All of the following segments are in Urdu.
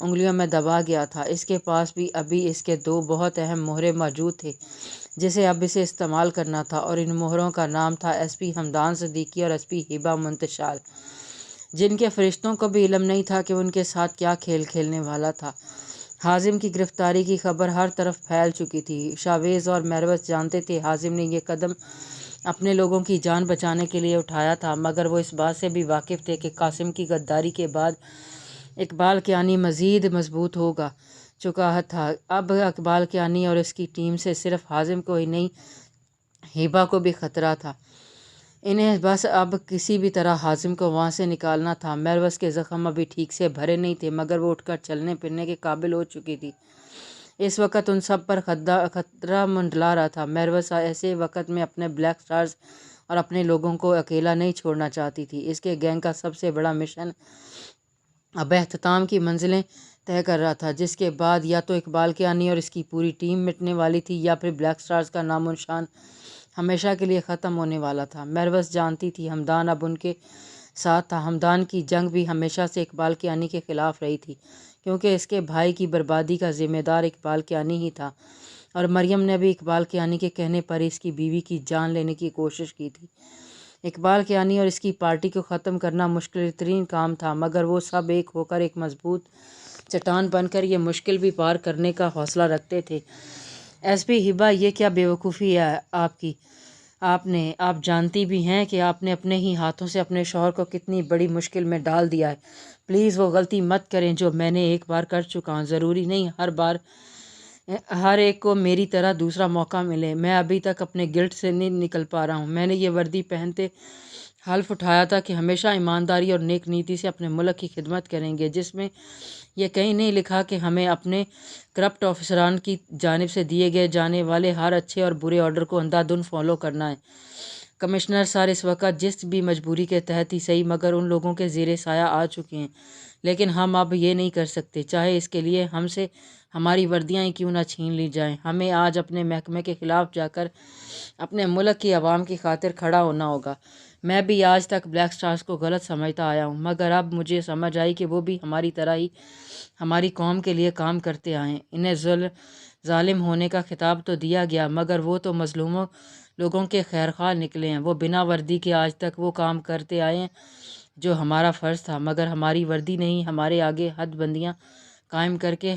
انگلیوں میں دبا گیا تھا۔ اس کے پاس بھی ابھی اس کے 2 بہت اہم مہرے موجود تھے جسے اب اسے استعمال کرنا تھا، اور ان مہروں کا نام تھا ایس پی حمدان صدیقی اور ایس پی ہبہ منتشال، جن کے فرشتوں کو بھی علم نہیں تھا کہ ان کے ساتھ کیا کھیل کھیلنے والا تھا۔ حازم کی گرفتاری کی خبر ہر طرف پھیل چکی تھی۔ شاویز اور میروس جانتے تھے حازم نے یہ قدم اپنے لوگوں کی جان بچانے کے لیے اٹھایا تھا، مگر وہ اس بات سے بھی واقف تھے کہ قاسم کی غداری کے بعد اقبال کیانی مزید مضبوط ہوگا چکا تھا۔ اب اقبال کیانی اور اس کی ٹیم سے صرف حازم کو ہی نہیں، ہبہ کو بھی خطرہ تھا۔ انہیں بس اب کسی بھی طرح حازم کو وہاں سے نکالنا تھا۔ میروس کے زخم ابھی ٹھیک سے بھرے نہیں تھے، مگر وہ اٹھ کر چلنے پھرنے کے قابل ہو چکی تھی۔ اس وقت ان سب پر خطرہ منڈلا رہا تھا۔ میروس ایسے وقت میں اپنے بلیک سٹارز اور اپنے لوگوں کو اکیلا نہیں چھوڑنا چاہتی تھی۔ اس کے گینگ کا سب سے بڑا مشن اب اختتام کی منزلیں طے کر رہا تھا، جس کے بعد یا تو اقبال کیانی اور اس کی پوری ٹیم مٹنے والی تھی، یا پھر بلیک سٹارز کا نام و نشان ہمیشہ کے لیے ختم ہونے والا تھا۔ میروس جانتی تھی حمدان اب ان کے ساتھ تھا۔ حمدان کی جنگ بھی ہمیشہ سے اقبال کیانی کے خلاف رہی تھی، کیونکہ اس کے بھائی کی بربادی کا ذمہ دار اقبال کیانی ہی تھا، اور مریم نے بھی اقبال کیانی کے کہنے پر اس کی بیوی کی جان لینے کی کوشش کی تھی۔ اقبال کیانی اور اس کی پارٹی کو ختم کرنا مشکل ترین کام تھا، مگر وہ سب ایک ہو کر ایک مضبوط چٹان بن کر یہ مشکل بھی پار کرنے کا حوصلہ رکھتے تھے۔ ایس پی ہبہ، یہ کیا بے وقوفی ہے آپ کی؟ آپ جانتی بھی ہیں کہ آپ نے اپنے ہی ہاتھوں سے اپنے شوہر کو کتنی بڑی مشکل میں ڈال دیا ہے۔ پلیز وہ غلطی مت کریں جو میں نے ایک بار کر چکا ہوں۔ ضروری نہیں ہر ایک کو میری طرح دوسرا موقع ملے۔ میں ابھی تک اپنے گلٹ سے نہیں نکل پا رہا ہوں۔ میں نے یہ وردی پہنتے حلف اٹھایا تھا کہ ہمیشہ ایمانداری اور نیک نیتی سے اپنے ملک کی خدمت کریں گے، جس میں یہ کہیں نہیں لکھا کہ ہمیں اپنے کرپٹ آفیسران کی جانب سے دیے گئے جانے والے ہر اچھے اور برے آرڈر کو اندھا دھند فالو کرنا ہے۔ کمشنر سر اس وقت جس بھی مجبوری کے تحت ہی صحیح، مگر ان لوگوں کے زیر سایہ آ چکے ہیں، لیکن ہم اب یہ نہیں کر سکتے، چاہے اس کے لیے ہم سے ہماری وردیاں ہی کیوں نہ چھین لی جائیں۔ ہمیں آج اپنے محکمے کے خلاف جا کر اپنے ملک کی عوام کی خاطر کھڑا ہونا ہوگا۔ میں بھی آج تک بلیک سٹارز کو غلط سمجھتا آیا ہوں، مگر اب مجھے سمجھ آئی کہ وہ بھی ہماری طرح ہی ہماری قوم کے لیے کام کرتے آئے ہیں۔ انہیں ظالم ہونے کا خطاب تو دیا گیا، مگر وہ تو مظلوموں لوگوں کے خیرخواہ نکلے ہیں۔ وہ بنا وردی کے آج تک وہ کام کرتے آئے ہیں جو ہمارا فرض تھا، مگر ہماری وردی نے ہی ہمارے آگے حد بندیاں قائم کر کے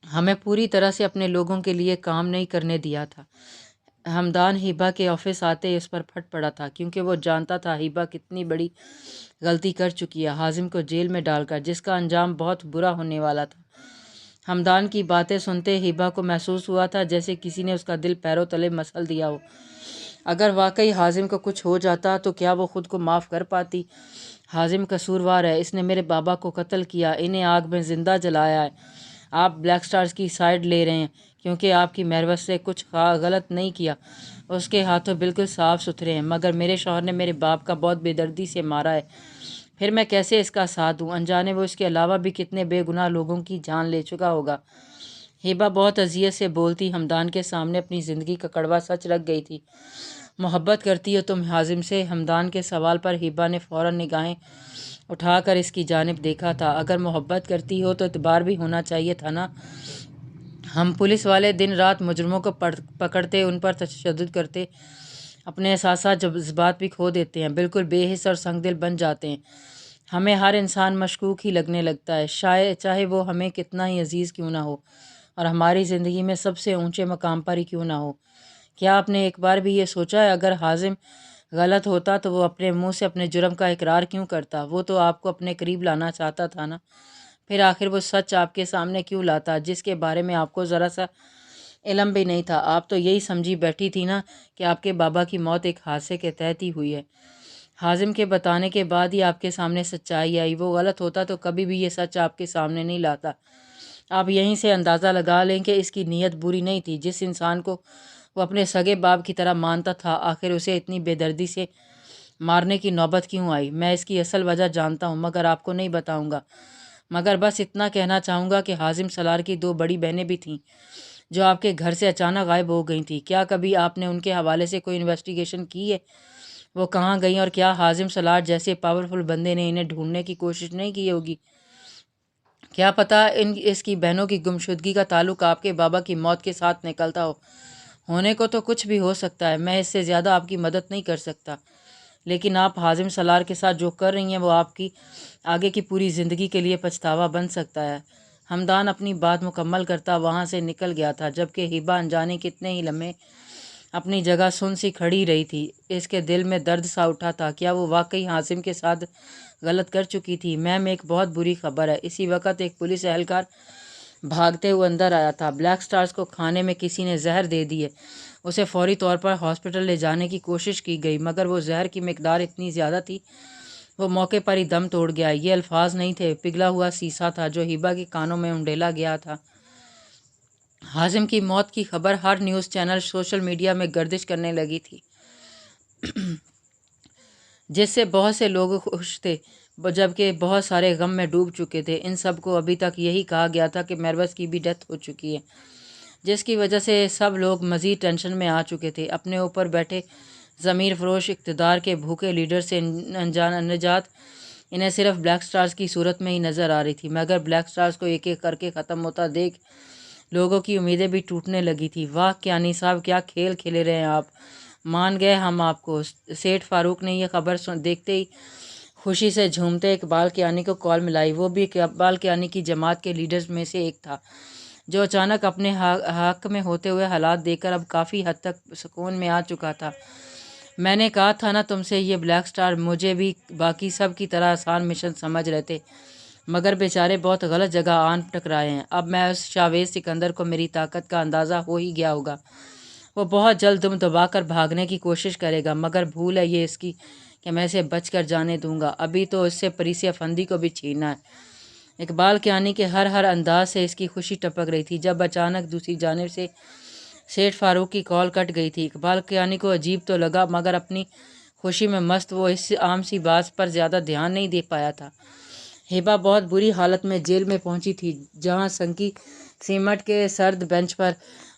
ہمیں پوری طرح سے اپنے لوگوں کے لیے کام نہیں کرنے دیا تھا۔ حمدان ہبہ کے آفس آتے اس پر پھٹ پڑا تھا، کیونکہ وہ جانتا تھا ہبہ کتنی بڑی غلطی کر چکی ہے حازم کو جیل میں ڈال کر، جس کا انجام بہت برا ہونے والا تھا۔ حمدان کی باتیں سنتے ہبہ کو محسوس ہوا تھا جیسے کسی نے اس کا دل پیروں تلے مسل دیا ہو۔ اگر واقعی حازم کو کچھ ہو جاتا تو کیا وہ خود کو معاف کر پاتی؟ حازم قصوروار ہے، اس نے میرے بابا کو قتل کیا، انہیں آگ میں زندہ جلایا ہے۔ آپ بلیک سٹارز کی سائیڈ لے رہے ہیں کیونکہ آپ کی میروس سے کچھ غلط نہیں کیا، اس کے ہاتھوں بالکل صاف ستھرے ہیں، مگر میرے شوہر نے میرے باپ کا بہت بے دردی سے مارا ہے، پھر میں کیسے اس کا ساتھ دوں؟ انجانے وہ اس کے علاوہ بھی کتنے بے گناہ لوگوں کی جان لے چکا ہوگا۔ ہبہ بہت اذیت سے بولتی حمدان کے سامنے اپنی زندگی کا کڑوا سچ رکھ گئی تھی۔ محبت کرتی ہو تم حازم سے؟ حمدان کے سوال پر ہبہ نے فوراً نگاہیں اٹھا کر اس کی جانب دیکھا تھا۔ اگر محبت کرتی ہو تو اعتبار بھی ہونا چاہیے تھا نا؟ ہم پولیس والے دن رات مجرموں کو پکڑتے، ان پر تشدد کرتے، اپنے احساسات جذبات بھی کھو دیتے ہیں، بالکل بے حس اور سنگ دل بن جاتے ہیں۔ ہمیں ہر انسان مشکوک ہی لگنے لگتا ہے، چاہے وہ ہمیں کتنا ہی عزیز کیوں نہ ہو اور ہماری زندگی میں سب سے اونچے مقام پر ہی کیوں نہ ہو۔ کیا آپ نے ایک بار بھی یہ سوچا ہے اگر حازم غلط ہوتا تو وہ اپنے منہ سے اپنے جرم کا اقرار کیوں کرتا؟ وہ تو آپ کو اپنے قریب لانا چاہتا تھا نا؟ پھر آخر وہ سچ آپ کے سامنے کیوں لاتا جس کے بارے میں آپ کو ذرا سا علم بھی نہیں تھا؟ آپ تو یہی سمجھی بیٹھی تھی نا کہ آپ کے بابا کی موت ایک حادثے کے تحت ہی ہوئی ہے۔ حازم کے بتانے کے بعد ہی آپ کے سامنے سچائی آئی، وہ غلط ہوتا تو کبھی بھی یہ سچ آپ کے سامنے نہیں لاتا۔ آپ یہیں سے اندازہ لگا لیں کہ اس کی نیت بری نہیں تھی۔ جس انسان کو وہ اپنے سگے باپ کی طرح مانتا تھا، آخر اسے اتنی بے دردی سے مارنے کی نوبت کیوں آئی؟ میں اس کی اصل وجہ جانتا ہوں، مگر آپ کو نہیں بتاؤں گا، مگر بس اتنا کہنا چاہوں گا کہ حازم سالار کی 2 بڑی بہنیں بھی تھیں جو آپ کے گھر سے اچانک غائب ہو گئی تھیں۔ کیا کبھی آپ نے ان کے حوالے سے کوئی انویسٹیگیشن کی ہے؟ وہ کہاں گئیں؟ اور کیا حازم سالار جیسے پاورفل بندے نے انہیں ڈھونڈنے کی کوشش نہیں کی ہوگی؟ کیا پتہ اس کی بہنوں کی گمشدگی کا تعلق آپ کے بابا کی موت کے ساتھ نکلتا ہو۔ ہونے کو تو کچھ بھی ہو سکتا ہے، میں اس سے زیادہ آپ کی مدد نہیں کر سکتا، لیکن آپ حازم سالار کے ساتھ جو کر رہی ہیں وہ آپ کی آگے کی پوری زندگی کے لیے پچھتاوا بن سکتا ہے۔ ہمدان اپنی بات مکمل کرتا وہاں سے نکل گیا تھا، جبکہ ہبا انجانے کتنے ہی لمحے اپنی جگہ سن سی کھڑی رہی تھی۔ اس کے دل میں درد سا اٹھا تھا، کیا وہ واقعی حازم کے ساتھ غلط کر چکی تھی؟ میم، ایک بہت بری خبر ہے۔ اسی وقت ایک پولیس اہلکار بھاگتے ہوئے اندر آیا تھا۔ بلیک سٹارز کو کھانے میں کسی نے زہر دے دی ہے، اسے فوری طور پر ہاسپٹل لے جانے کی کوشش کی گئی، مگر وہ زہر کی مقدار اتنی زیادہ تھی وہ موقع پر ہی دم توڑ گیا۔ یہ الفاظ نہیں تھے، پگھلا ہوا سیسا تھا جو ہبا کے کانوں میں انڈیلا گیا تھا۔ حازم کی موت کی خبر ہر نیوز چینل، سوشل میڈیا میں گردش کرنے لگی تھی، جس سے بہت سے لوگ خوش تھے جبکہ بہت سارے غم میں ڈوب چکے تھے۔ ان سب کو ابھی تک یہی کہا گیا تھا کہ میرویس کی بھی ڈیتھ ہو چکی ہے، جس کی وجہ سے سب لوگ مزید ٹینشن میں آ چکے تھے۔ اپنے اوپر بیٹھے ضمیر فروش اقتدار کے بھوکے لیڈر سے نجات انہیں صرف بلیک سٹارز کی صورت میں ہی نظر آ رہی تھی، مگر بلیک سٹارز کو ایک ایک کر کے ختم ہوتا دیکھ لوگوں کی امیدیں بھی ٹوٹنے لگی تھی۔ واہ کیانی صاحب، کیا کھیل کھیلے رہے ہیں آپ، مان گئے ہم آپ کو۔ سیٹھ فاروق نے یہ خبر دیکھتے ہی خوشی سے جھومتے اقبال کیانی کو کال ملائی۔ وہ بھی اقبال کیانی کی جماعت کے لیڈرز میں سے ایک تھا، جو اچانک اپنے حق میں ہوتے ہوئے حالات دیکھ کر اب کافی حد تک سکون میں آ چکا تھا۔ میں نے کہا تھا نا تم سے، یہ بلیک سٹار مجھے بھی باقی سب کی طرح آسان مشن سمجھ رہے تھے، مگر بیچارے بہت غلط جگہ آن ٹکرائے ہیں۔ اب میں اس شاویز سکندر کو میری طاقت کا اندازہ ہو ہی گیا ہوگا، وہ بہت جلد دم دبا کر بھاگنے کی کوشش کرے گا، مگر بھول ہے یہ اس کی کہ میں اسے بچ کر جانے دوں گا۔ ابھی تو اس سے پریسی افندی کو بھی چھیننا ہے۔ اقبال کیانی کے ہر انداز سے اس کی خوشی ٹپک رہی تھی، جب اچانک دوسری جانب سے سیٹھ فاروق کی کال کٹ گئی تھی۔ اقبال کیانی کو عجیب تو لگا، مگر اپنی خوشی میں مست وہ اس عام سی بات پر زیادہ دھیان نہیں دے پایا تھا۔ ہبا بہت بری حالت میں جیل میں پہنچی تھی، جہاں سنکی سیمنٹ کے سرد بینچ پر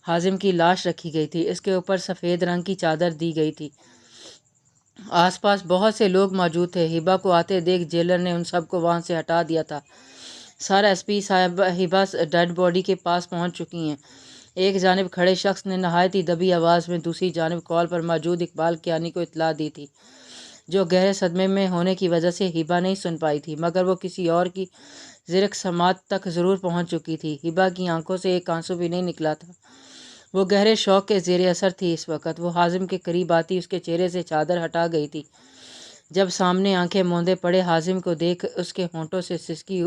حازم کی لاش رکھی گئی تھی، اس کے اوپر سفید رنگ کی چادر دی گئی تھی۔ آس پاس بہت سے لوگ موجود تھے۔ ہبا کو آتے دیکھ جیلر نے ان سب کو وہاں سے ہٹا دیا تھا۔ سر ایس پی صاحب ہبا ڈیڈ باڈی کے پاس پہنچ چکی ہیں، ایک جانب کھڑے شخص نے نہایت ہی دبی آواز میں دوسری جانب کال پر موجود اقبال کیانی کو اطلاع دی تھی، جو گہرے صدمے میں ہونے کی وجہ سے ہبا نہیں سن پائی تھی، مگر وہ کسی اور کی زرق سماعت تک ضرور پہنچ چکی تھی۔ ہبا کی آنکھوں سے ایک آنسو بھی نہیں نکلا تھا، وہ گہرے شوق کے زیر اثر تھی اس وقت۔ وہ حازم کے قریب آتی اس کے چہرے سے چادر ہٹا گئی تھی، جب سامنے آنکھیں موندے پڑے حازم کو دیکھ اس کے ہونٹوں سے سسکی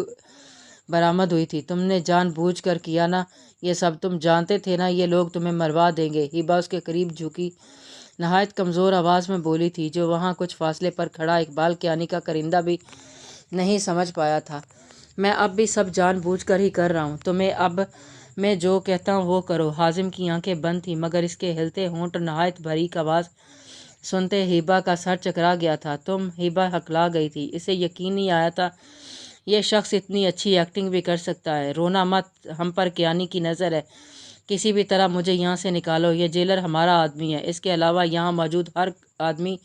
برآمد ہوئی تھی۔ تم نے جان بوجھ کر کیا نا یہ سب، تم جانتے تھے نا یہ لوگ تمہیں مروا دیں گے؟ ہبا اس کے قریب جھکی نہایت کمزور آواز میں بولی تھی، جو وہاں کچھ فاصلے پر کھڑا اقبال کیانی کا کرندہ بھی نہیں سمجھ پایا تھا۔ میں اب بھی سب جان بوجھ کر ہی کر رہا ہوں، تمہیں اب میں جو کہتا ہوں وہ کرو۔ حازم کی آنکھیں بند تھیں، مگر اس کے ہلتے ہونٹ نہایت باریک آواز سنتے ہبا کا سر چکرا گیا تھا۔ تم؟ ہبا ہکلا گئی تھی، اسے یقین نہیں آیا تھا یہ شخص اتنی اچھی ایکٹنگ بھی کر سکتا ہے۔ رونا مت، ہم پر کیانی کی نظر ہے، کسی بھی طرح مجھے یہاں سے نکالو۔ یہ جیلر ہمارا آدمی ہے، اس کے علاوہ یہاں موجود ہر آدمی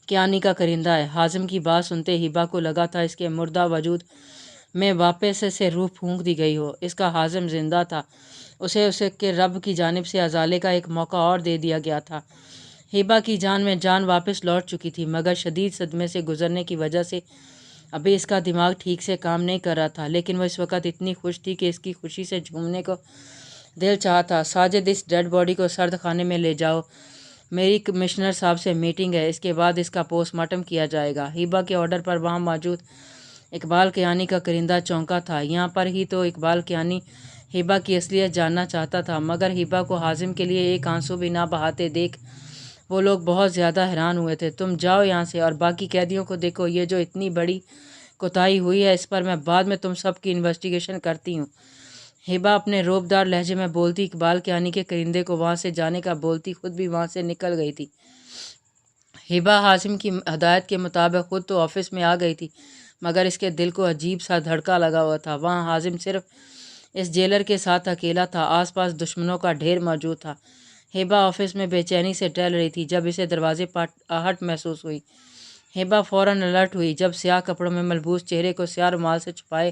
کیانی کا کرندہ ہے۔ حازم کی بات سنتے ہبا کو لگا تھا اس کے مردہ وجود میں واپس سے روح پھونک دی گئی ہو۔ اس کا حازم زندہ تھا، اسے کے رب کی جانب سے ازالے کا ایک موقع اور دے دیا گیا تھا۔ ہبا کی جان میں جان واپس لوٹ چکی تھی، مگر شدید صدمے سے گزرنے کی وجہ سے ابھی اس کا دماغ ٹھیک سے کام نہیں کر رہا تھا، لیکن وہ اس وقت اتنی خوش تھی کہ اس کی خوشی سے جھومنے کو دل چاہا تھا۔ ساجد، اس ڈیڈ باڈی کو سرد خانے میں لے جاؤ، میری کمشنر صاحب سے میٹنگ ہے، اس کے بعد اس کا پوسٹ مارٹم کیا جائے گا۔ ہبا کے آرڈر پر وہاں موجود اقبال کیانی کا کرندہ چونکا تھا۔ یہاں پر ہی تو اقبال کیانی ہبا کی اصلیت جاننا چاہتا تھا، مگر ہبا کو حازم کے لیے ایک آنسو بھی نہ بہاتے دیکھ وہ لوگ بہت زیادہ حیران ہوئے تھے۔ تم جاؤ یہاں سے اور باقی قیدیوں کو دیکھو، یہ جو اتنی بڑی کوتاہی ہوئی ہے اس پر میں بعد میں تم سب کی انویسٹیگیشن کرتی ہوں۔ ہبا اپنے روبدار لہجے میں بولتی اقبال کیانی کے کرندے کو وہاں سے جانے کا بولتی خود بھی وہاں سے نکل گئی تھی۔ ہبا حازم کی ہدایت کے مطابق خود تو آفس میں آ گئی تھی، مگر اس کے دل کو عجیب سا دھڑکا لگا ہوا تھا۔ وہاں حازم صرف اس جیلر کے ساتھ اکیلا تھا، آس پاس دشمنوں کا ڈھیر موجود تھا۔ ہبا آفس میں بے چینی سے ٹہل رہی تھی جب اسے دروازے پر آہٹ محسوس ہوئی۔ ہبا فوراً الرٹ ہوئی، جب سیاہ کپڑوں میں ملبوس چہرے کو سیاہ رومال سے چھپائے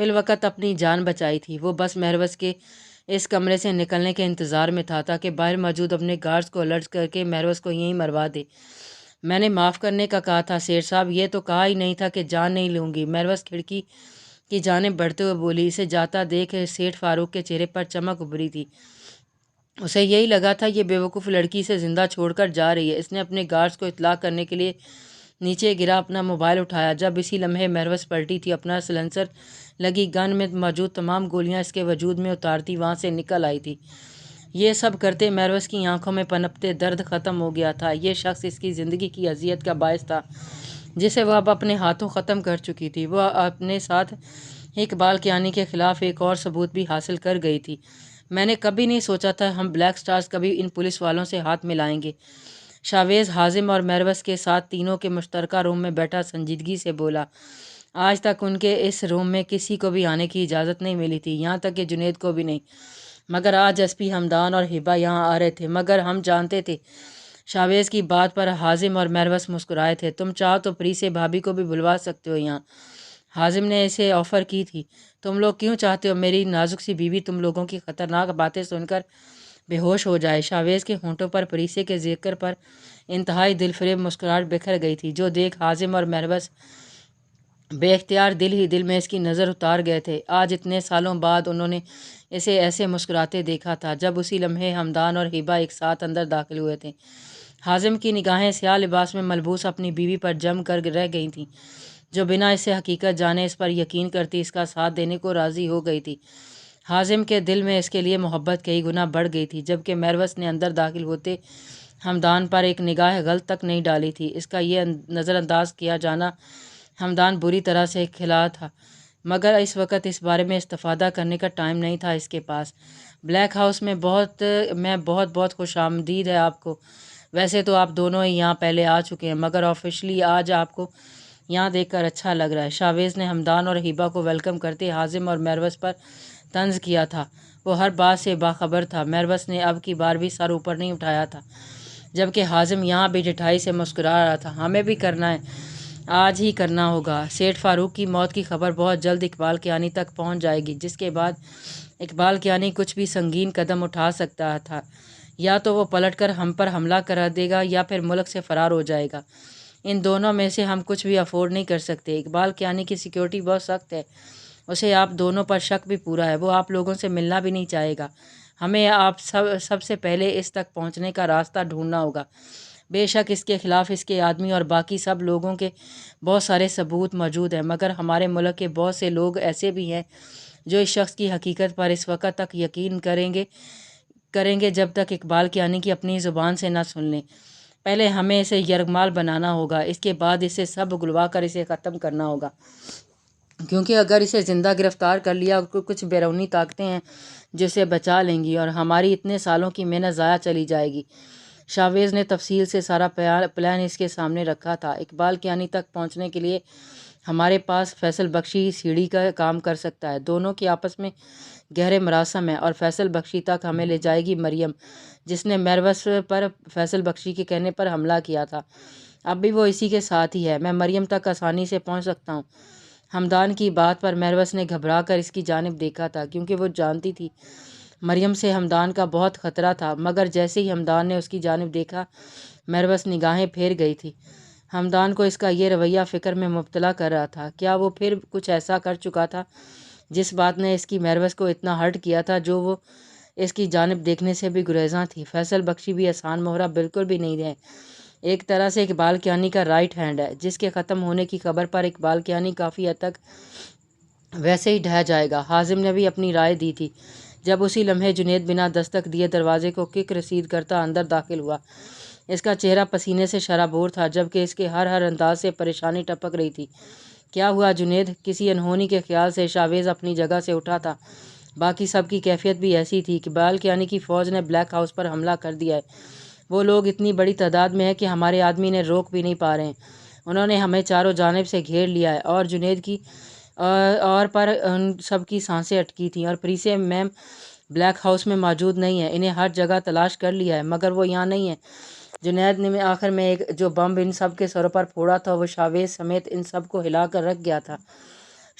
فی الوقت اپنی جان بچائی تھی۔ وہ بس مہروز کے اس کمرے سے نکلنے کے انتظار میں تھا تاکہ باہر موجود اپنے گارڈز کو الرٹ کر کے مہروز کو یہیں مروا دے۔ میں نے معاف کرنے کا کہا تھا سیٹھ صاحب، یہ تو کہا ہی نہیں تھا کہ جان نہیں لوں گی، مہروز کھڑکی کی جانب بڑھتے ہوئے بولی۔ اسے جاتا دیکھ سیٹھ فاروق کے چہرے پر چمک ابھری تھی۔ اسے یہی لگا تھا یہ بیوقوف لڑکی سے زندہ چھوڑ کر جا رہی ہے۔ اس نے اپنے گارڈز کو اطلاع کرنے کے لیے نیچے گرا اپنا موبائل اٹھایا۔ جب اسی لمحے مہروز پلٹی تھی، اپنا سلنسر لگی گن میں موجود تمام گولیاں اس کے وجود میں اتارتی وہاں سے نکل آئی تھی۔ یہ سب کرتے مہروز کی آنکھوں میں پنپتے درد ختم ہو گیا تھا۔ یہ شخص اس کی زندگی کی اذیت کا باعث تھا جسے وہ اب اپنے ہاتھوں ختم کر چکی تھی۔ وہ اپنے ساتھ اقبال کیانی کے خلاف ایک اور ثبوت بھی حاصل کر گئی تھی۔ میں نے کبھی نہیں سوچا تھا ہم بلیک سٹارز کبھی ان پولیس والوں سے ہاتھ ملائیں گے۔ شاویز حازم اور مہروز کے ساتھ تینوں کے مشترکہ روم میں بیٹھا سنجیدگی سے بولا۔ آج تک ان کے اس روم میں کسی کو بھی آنے کی اجازت نہیں ملی تھی، یہاں تک کہ جنید کو بھی نہیں، مگر آج ایس پی حمدان اور ہبہ یہاں آ رہے تھے۔ مگر ہم جانتے تھے۔ شاویز کی بات پر حازم اور مہروز مسکرائے تھے۔ تم چاہو تو پریسے بھابھی کو بھی بلوا سکتے ہو یہاں، حازم نے اسے آفر کی تھی۔ تم لوگ کیوں چاہتے ہو میری نازک سی بیوی تم لوگوں کی خطرناک باتیں سن کر بے ہوش ہو جائے؟ شاویز کے ہونٹوں پر پریسے کے ذکر پر انتہائی دل فریب مسکراہٹ بکھر گئی تھی، جو دیکھ حازم اور مہروز بے اختیار دل ہی دل میں اس کی نظر اتار گئے تھے۔ آج اتنے سالوں بعد انہوں نے اسے ایسے مسکراتے دیکھا تھا جب اسی لمحے حمدان اور ہبہ ایک ساتھ اندر داخل ہوئے تھے۔ حازم کی نگاہیں سیاہ لباس میں ملبوس اپنی بیوی پر جم کر رہ گئی تھیں، جو بنا اسے حقیقت جانے اس پر یقین کرتی اس کا ساتھ دینے کو راضی ہو گئی تھی۔ حازم کے دل میں اس کے لیے محبت کئی گنا بڑھ گئی تھی، جبکہ مہروز نے اندر داخل ہوتے حمدان پر ایک نگاہ غلط تک نہیں ڈالی تھی۔ اس کا یہ نظر انداز کیا جانا حمدان بری طرح سے کھلا تھا، مگر اس وقت اس بارے میں استفادہ کرنے کا ٹائم نہیں تھا اس کے پاس۔ بلیک ہاؤس میں بہت خوش آمدید ہے آپ کو۔ ویسے تو آپ دونوں ہی یہاں پہلے آ چکے ہیں، مگر آفیشلی آج آپ کو یہاں دیکھ کر اچھا لگ رہا ہے۔ شاویز نے حمدان اور ہبہ کو ویلکم کرتے حازم اور مہروز پر طنز کیا تھا۔ وہ ہر بات سے باخبر تھا۔ مہروز نے اب کی بار بھی سر اوپر نہیں اٹھایا تھا، جبکہ حازم یہاں بھی ڈٹھائی سے مسکرا رہا تھا۔ ہمیں بھی کرنا ہے، آج ہی کرنا ہوگا۔ سیٹھ فاروق کی موت کی خبر بہت جلد اقبال کیانی تک پہنچ جائے گی، جس کے بعد اقبال کیانی کچھ بھی سنگین قدم اٹھا سکتا تھا۔ یا تو وہ پلٹ کر ہم پر حملہ کرا دے گا یا پھر ملک سے فرار ہو جائے گا۔ ان دونوں میں سے ہم کچھ بھی افورڈ نہیں کر سکتے۔ اقبال کیانی کی سیکیورٹی بہت سخت ہے، اسے آپ دونوں پر شک بھی پورا ہے۔ وہ آپ لوگوں سے ملنا بھی نہیں چاہے گا۔ ہمیں آپ سب سے پہلے اس تک پہنچنے کا راستہ ڈھونڈنا ہوگا۔ بے شک اس کے خلاف اس کے آدمی اور باقی سب لوگوں کے بہت سارے ثبوت موجود ہیں، مگر ہمارے ملک کے بہت سے لوگ ایسے بھی ہیں جو اس شخص کی حقیقت پر اس وقت تک یقین کریں گے جب تک اقبال کیانی کی اپنی زبان سے نہ سن لیں۔ پہلے ہمیں اسے یرغمال بنانا ہوگا، اس کے بعد اسے سب اگلوا کر اسے ختم کرنا ہوگا، کیونکہ اگر اسے زندہ گرفتار کر لیا کچھ بیرونی طاقتیں ہیں جو اسے بچا لیں گی اور ہماری اتنے سالوں کی محنت ضائع چلی جائے گی۔ شاویز نے تفصیل سے سارا پلان اس کے سامنے رکھا تھا۔ اقبال کیانی تک پہنچنے کے لیے ہمارے پاس فیصل بخشی سیڑھی کا کام کر سکتا ہے۔ دونوں کی آپس میں گہرے مراسم ہیں اور فیصل بخشی تک ہمیں لے جائے گی مریم، جس نے مہروز پر فیصل بخشی کے کہنے پر حملہ کیا تھا۔ اب بھی وہ اسی کے ساتھ ہی ہے۔ میں مریم تک آسانی سے پہنچ سکتا ہوں۔ حمدان کی بات پر مہروز نے گھبرا کر اس کی جانب دیکھا تھا، کیونکہ وہ جانتی تھی مریم سے حمدان کا بہت خطرہ تھا، مگر جیسے ہی حمدان نے اس کی جانب دیکھا مہروز نگاہیں پھیر گئی تھی۔ حمدان کو اس کا یہ رویہ فکر میں مبتلا کر رہا تھا۔ کیا وہ پھر کچھ ایسا کر چکا تھا جس بات نے اس کی مہروز کو اتنا ہرٹ کیا تھا جو وہ اس کی جانب دیکھنے سے بھی گریزاں تھی؟ فیصل بخشی بھی آسان مہرہ بالکل بھی نہیں ہے، ایک طرح سے اقبال کیانی کا رائٹ ہینڈ ہے، جس کے ختم ہونے کی خبر پر اقبال کیانی کافی حد تک ویسے ہی ڈھہ جائے گا۔ حازم نے بھی اپنی رائے دی تھی، جب اسی لمحے جنید بنا دستک دیے دروازے کو کک رسید کرتا اندر داخل ہوا۔ اس کا چہرہ پسینے سے شرابور تھا، جبکہ اس کے ہر انداز سے پریشانی ٹپک رہی تھی۔ کیا ہوا جنید؟ کسی انہونی کے خیال سے شاویز اپنی جگہ سے اٹھا تھا۔ باقی سب کی کیفیت بھی ایسی تھی۔ اقبال کیانی کی فوج نے بلیک ہاؤس پر حملہ کر دیا ہے۔ وہ لوگ اتنی بڑی تعداد میں ہیں کہ ہمارے آدمی انہیں روک بھی نہیں پا رہے ہیں۔ انہوں نے ہمیں چاروں جانب سے گھیر لیا ہے اور جنید کی اور پر ان سب کی سانسیں اٹکی تھیں، اور پریسے میم بلیک ہاؤس میں موجود نہیں ہے۔ انہیں ہر جگہ تلاش کر لیا ہے، مگر وہ یہاں نہیں ہے۔ جنید نے آخر میں ایک جو بم ان سب کے سروں پر پھوڑا تھا وہ شاویز سمیت ان سب کو ہلا کر رکھ گیا تھا۔